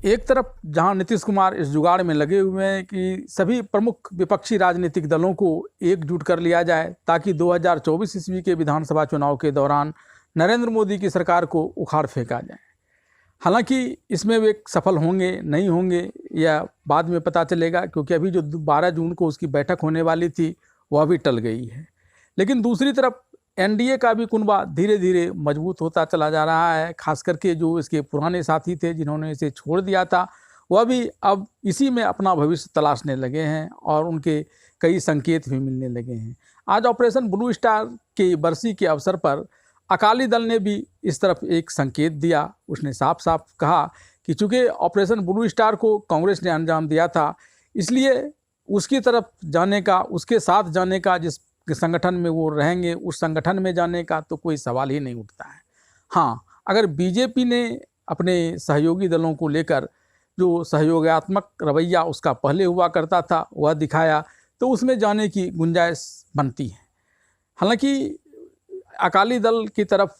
एक तरफ जहां नीतीश कुमार इस जुगाड़ में लगे हुए हैं कि सभी प्रमुख विपक्षी राजनीतिक दलों को एकजुट कर लिया जाए ताकि 2024 ईस्वी के विधानसभा चुनाव के दौरान नरेंद्र मोदी की सरकार को उखाड़ फेंका जाए। हालांकि इसमें वे सफल होंगे नहीं होंगे या बाद में पता चलेगा, क्योंकि अभी जो 12 जून को उसकी बैठक होने वाली थी वह भी टल गई है। लेकिन दूसरी तरफ एनडीए का भी कुनबा धीरे धीरे मजबूत होता चला जा रहा है। खास करके जो इसके पुराने साथी थे जिन्होंने इसे छोड़ दिया था, वह भी अब इसी में अपना भविष्य तलाशने लगे हैं और उनके कई संकेत भी मिलने लगे हैं। आज ऑपरेशन ब्लू स्टार की बरसी के अवसर पर अकाली दल ने भी इस तरफ एक संकेत दिया। उसने साफ साफ कहा कि चूँकि ऑपरेशन ब्लू स्टार को कांग्रेस ने अंजाम दिया था, इसलिए उसकी तरफ जाने का, उसके साथ जाने का, जिस संगठन में वो रहेंगे उस संगठन में जाने का तो कोई सवाल ही नहीं उठता है। हाँ, अगर बीजेपी ने अपने सहयोगी दलों को लेकर जो सहयोगात्मक रवैया उसका पहले हुआ करता था वह दिखाया तो उसमें जाने की गुंजाइश बनती है। हालांकि अकाली दल की तरफ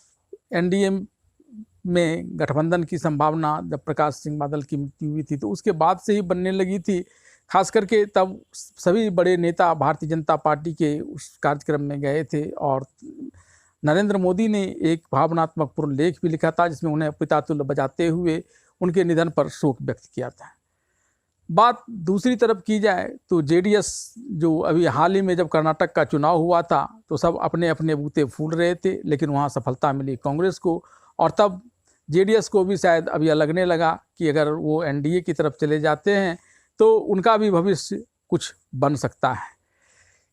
एनडीए में गठबंधन की संभावना जब प्रकाश सिंह बादल की मृत्यु हुई थी तो उसके बाद से ही बनने लगी थी। खास करके तब सभी बड़े नेता भारतीय जनता पार्टी के उस कार्यक्रम में गए थे और नरेंद्र मोदी ने एक भावनात्मक पूर्ण लेख भी लिखा था जिसमें उन्हें पितातुल्य बजाते हुए उनके निधन पर शोक व्यक्त किया था। बात दूसरी तरफ की जाए तो जेडीएस जो अभी हाल ही में जब कर्नाटक का चुनाव हुआ था तो सब अपने अपने बूते फूल रहे थे, लेकिन वहाँ सफलता मिली कांग्रेस को और तब जेडीएस को भी शायद अब यह लगने लगा कि अगर वो एनडीए की तरफ चले जाते हैं तो उनका भी भविष्य कुछ बन सकता है।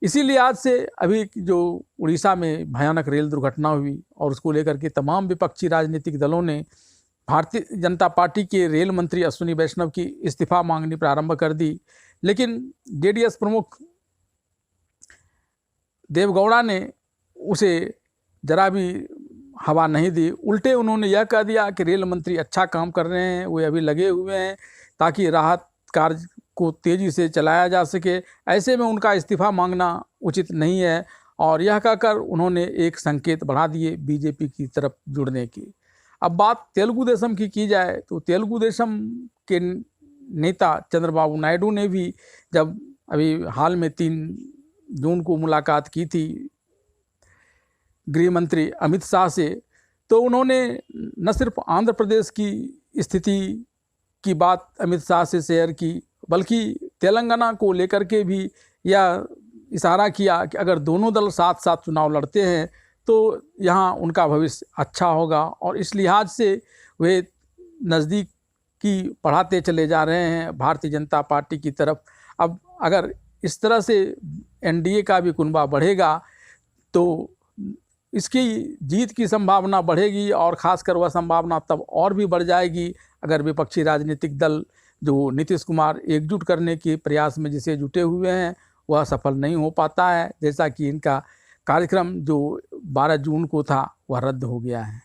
इसीलिए आज से अभी जो उड़ीसा में भयानक रेल दुर्घटना हुई और उसको लेकर के तमाम विपक्षी राजनीतिक दलों ने भारतीय जनता पार्टी के रेल मंत्री अश्विनी वैष्णव की इस्तीफा मांगनी प्रारंभ कर दी। लेकिन जेडीएस प्रमुख देवगौड़ा ने उसे जरा भी हवा नहीं दी। उल्टे उन्होंने यह कह दिया कि रेल मंत्री अच्छा काम कर रहे हैं, वे अभी लगे हुए हैं ताकि राहत कार्य को तेज़ी से चलाया जा सके। ऐसे में उनका इस्तीफा मांगना उचित नहीं है और यह कहकर उन्होंने एक संकेत बढ़ा दिए बीजेपी की तरफ जुड़ने की। अब बात तेलुगु देशम की जाए तो तेलुगु देशम के नेता चंद्रबाबू नायडू ने भी जब अभी हाल में 3 जून को मुलाकात की थी गृह मंत्री अमित शाह से, तो उन्होंने न सिर्फ आंध्र प्रदेश की स्थिति की बात अमित शाह से शेयर की बल्कि तेलंगाना को लेकर के भी यह इशारा किया कि अगर दोनों दल साथ साथ चुनाव लड़ते हैं तो यहाँ उनका भविष्य अच्छा होगा और इस लिहाज से वे नज़दीकी बढ़ाते चले जा रहे हैं भारतीय जनता पार्टी की तरफ। अब अगर इस तरह से एनडीए का भी कुनबा बढ़ेगा तो इसकी जीत की संभावना बढ़ेगी और ख़ासकर वह संभावना तब और भी बढ़ जाएगी अगर विपक्षी राजनीतिक दल जो नीतीश कुमार एकजुट करने के प्रयास में जिसे जुटे हुए हैं वह सफल नहीं हो पाता है, जैसा कि इनका कार्यक्रम जो 12 जून को था वह रद्द हो गया है।